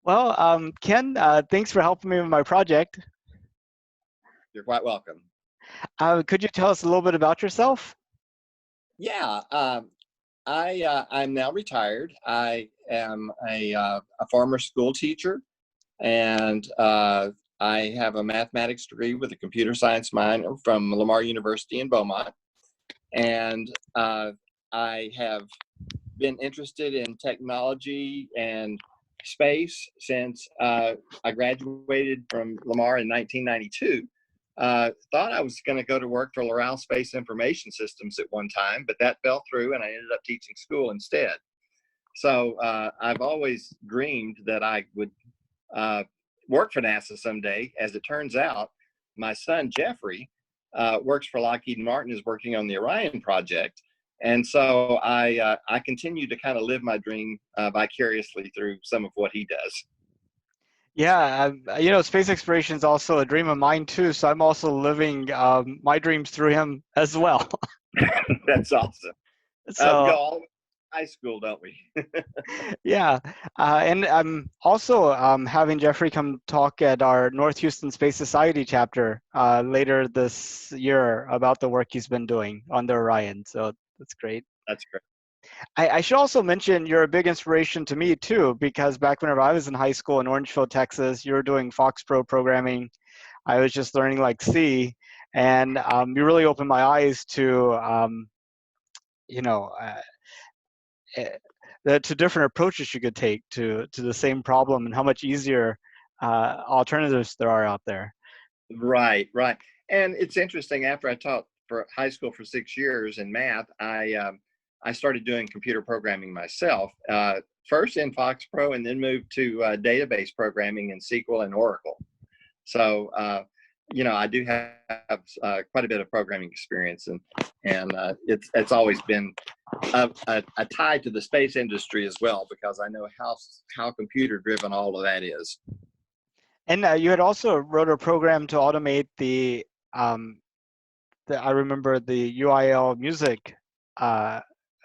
Well, Ken, thanks for helping me with my project. You're quite welcome. Could you tell us a little bit about yourself? Yeah, I'm now retired. I am a former school teacher, and I have a mathematics degree with a computer science minor from Lamar University in Beaumont. And I have been interested in technology and space since I graduated from Lamar in 1992. Thought I was going to go to work for Loral Space Information Systems at one time, but that fell through and I ended up teaching school instead. So I've always dreamed that I would uh, work for NASA someday. As it turns out, my son Jeffrey works for Lockheed Martin, is working on the Orion project, and so I continue to kind of live my dream vicariously through some of what he does. Yeah, space exploration is also a dream of mine too. So I'm also living my dreams through him as well. That's awesome. We go So all the way to high school, don't we? yeah, and I'm also having Jeffrey come talk at our North Houston Space Society chapter later this year about the work he's been doing on the Orion. So that's great. That's great. I should also mention you're a big inspiration to me too, because back whenever I was in high school in Orangeville, Texas, you were doing Fox Pro programming. I was just learning like C, and you really opened my eyes to, you know, uh, eh, to different approaches you could take to the same problem and how much easier alternatives there are out there. Right, right. And it's interesting. After I taught for high school for 6 years in math, I started doing computer programming myself. First in Fox Pro, and then moved to database programming in SQL and Oracle. So I do have quite a bit of programming experience, and it's always been a tie to the space industry as well, because I know how computer driven all of that is. And you had also wrote a program to automate um, I remember the UIL music uh,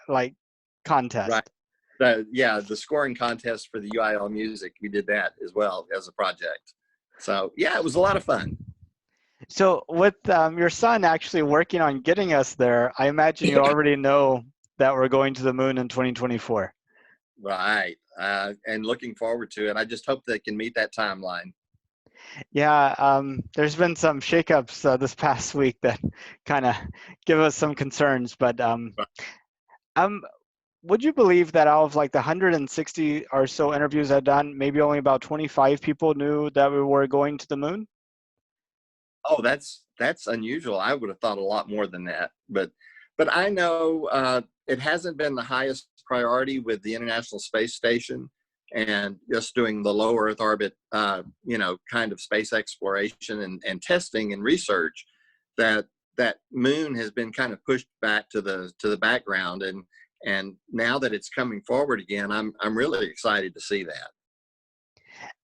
like Right. contest. The scoring contest for the UIL music, we did that as well as a project. So yeah, it was a lot of fun. So with your son actually working on getting us there, I imagine you already know that we're going to the moon in 2024. Right. And looking forward to it. I just hope they can meet that timeline. Yeah, there's been some shakeups this past week that kind of give us some concerns. But um, would you believe that out of like the 160 or so interviews I've done, maybe only about 25 people knew that we were going to the moon? Oh, that's unusual. I would have thought a lot more than that. But I know it hasn't been the highest priority with the International Space Station and just doing the low Earth orbit, kind of space exploration and testing and research. That moon has been kind of pushed back to the background, and now that it's coming forward again, I'm really excited to see that.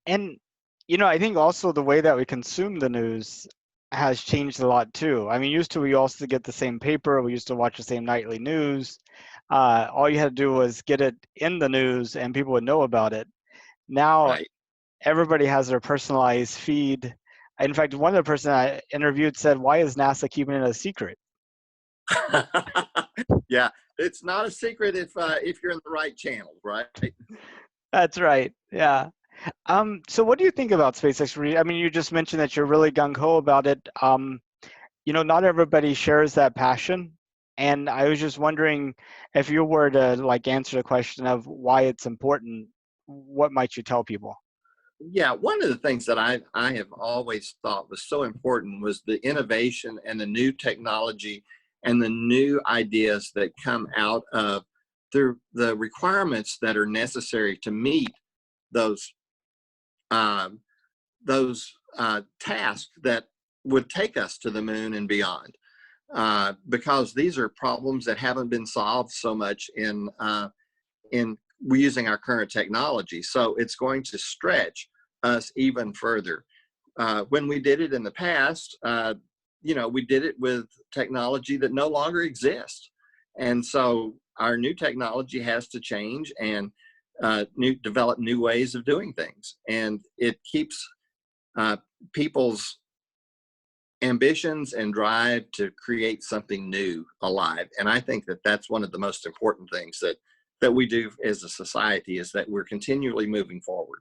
And I think also the way that we consume the news has changed a lot too. I mean, used to we also get the same paper, we used to watch the same nightly news. All you had to do was get it in the news, and people would know about it. Now Right. everybody has their personalized feed. In fact, one of the person I interviewed said, "Why is NASA keeping it a secret?" Yeah, it's not a secret if you're in the right channels, right? That's right. Yeah. So what do you think about space exploration? I mean, you just mentioned that you're really gung ho about it. Not everybody shares that passion. And I was just wondering if you were to like answer the question of why it's important, what might you tell people? Yeah, one of the things that I have always thought was so important was the innovation and the new technology and the new ideas that come out of the requirements that are necessary to meet those um, those tasks that would take us to the moon and beyond. Because these are problems that haven't been solved so much in using our current technology. So it's going to stretch us even further. When we did it in the past, we did it with technology that no longer exists. And so our new technology has to change, and develop new ways of doing things, and it keeps people's ambitions and drive to create something new alive. And I think that that's one of the most important things that we do as a society, is that we're continually moving forward.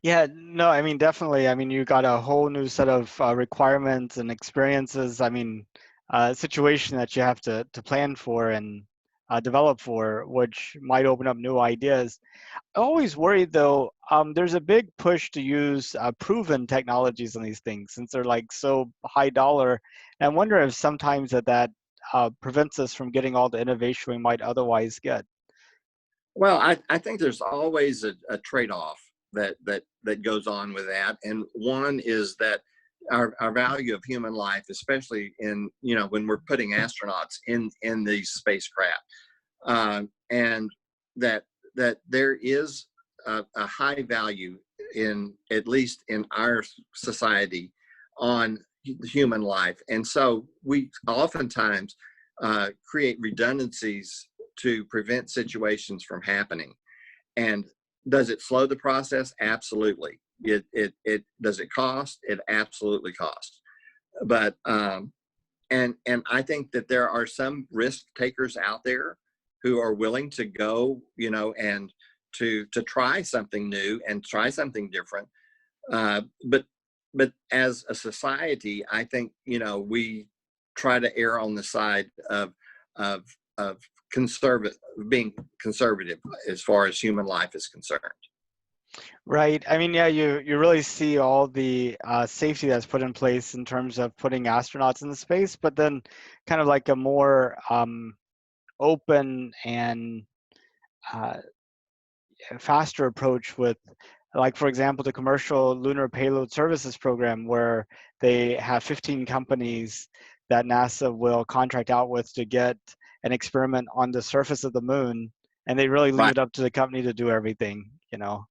Yeah, no, I mean, definitely. I mean, you got a whole new set of requirements and experiences. I mean, situation that you have to plan for and develop for, which might open up new ideas. I always worry though, there's a big push to use proven technologies on these things since they're like so high dollar. And I wonder if sometimes that prevents us from getting all the innovation we might otherwise get. Well, I think there's always a trade-off that goes on with that. And one is that our value of human life, especially in, when we're putting astronauts in these spacecraft, and that there is a high value, in at least in our society, on human life. And so we oftentimes create redundancies to prevent situations from happening. And does it slow the process? Absolutely. It does it cost? It absolutely costs. But and I think that there are some risk takers out there who are willing to go, and to try something new and try something different. But as a society, I think, we try to err on the side of being conservative as far as human life is concerned. Right. I mean, yeah, you really see all the safety that's put in place in terms of putting astronauts in the space, but then kind of like a more open and uh, faster approach with, like, for example, the Commercial Lunar Payload Services program, where they have 15 companies that NASA will contract out with to get an experiment on the surface of the moon, and they really leave Right. it up to the company to do everything,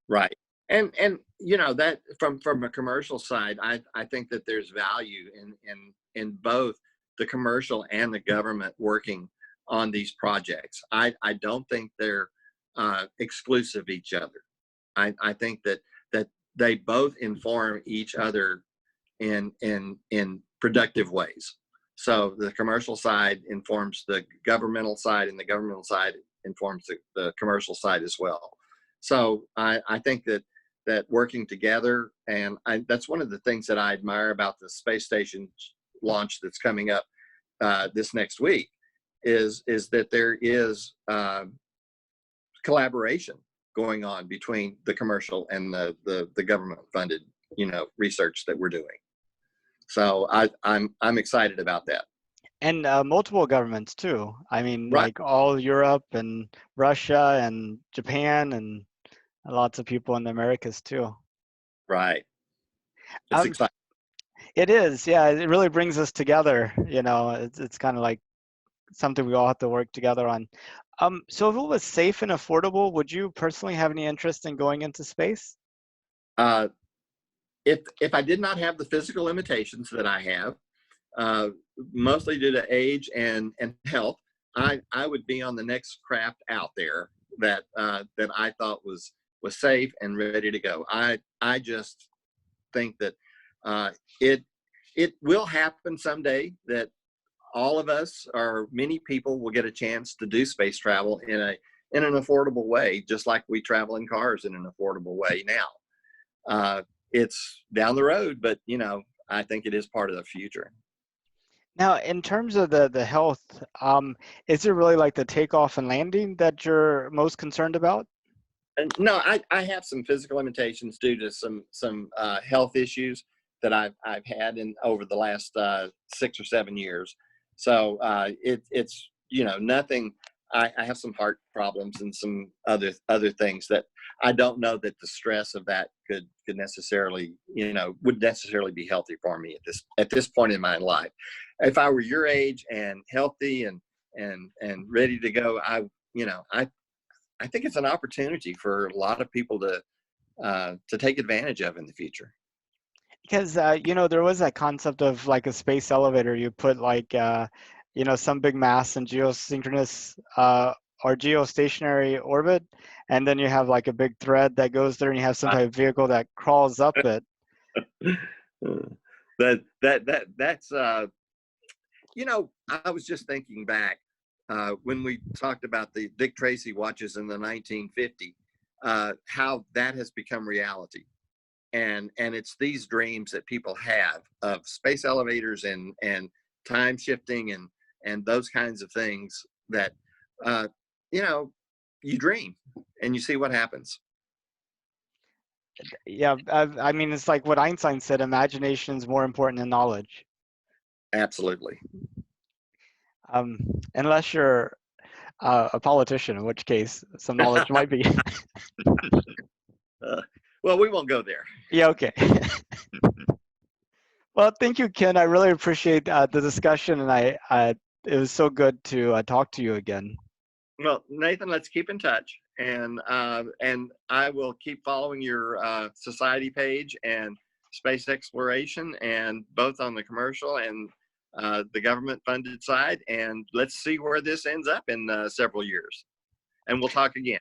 Right. And that from a commercial side, I think that there's value in both the commercial and the government working on these projects. I don't think they're exclusive each other. I think that they both inform each other in productive ways. So the commercial side informs the governmental side, and the governmental side informs the commercial side as well. So I think that working together, and that's one of the things that I admire about the space station launch that's coming up this next week, is that there is collaboration going on between the commercial and the government funded research that we're doing. So I'm excited about that. And multiple governments too. I mean, Right. like all Europe and Russia and Japan and lots of people in the Americas too. Right. It's Um, exciting. it is, yeah. It really brings us together. It's kind of like something we all have to work together on. So if it was safe and affordable, would you personally have any interest in going into space? Uh, if I did not have the physical limitations that I have, mostly due to age and health, I would be on the next craft out there that I thought was safe and ready to go. I just think that it will happen someday, that all of us, or many people, will get a chance to do space travel in an affordable way, just like we travel in cars in an affordable way now. It's down the road, but I think it is part of the future. Now, in terms of the health, is it really like the takeoff and landing that you're most concerned about? And no, I have some physical limitations due to some health issues that I've had in over the last 6 or 7 years. So it's nothing. I have some heart problems and some other things that I don't know that the stress of that could necessarily would necessarily be healthy for me at this point in my life. If I were your age and healthy and ready to go, I think it's an opportunity for a lot of people to take advantage of in the future. Because there was that concept of like a space elevator. You put like some big mass and geosynchronous or geostationary orbit, and then you have like a big thread that goes there, and you have some type of vehicle that crawls up it. That's you know, I was just thinking back when we talked about the Dick Tracy watches in the 1950, how that has become reality. And it's these dreams that people have of space elevators and time shifting and those kinds of things that you know, you dream and you see what happens. Yeah, I mean, it's like what Einstein said: imagination is more important than knowledge. Absolutely. Unless you're a politician, in which case some knowledge might be. Well, we won't go there. Yeah, okay. Well, thank you, Ken. I really appreciate the discussion, and it was so good to talk to you again. Well, Nathan, let's keep in touch, and I will keep following your society page and space exploration, and both on the commercial and the government-funded side. And let's see where this ends up in several years. And we'll talk again.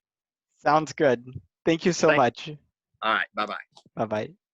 Sounds good. Thank you so much. All right. Bye-bye. Bye-bye.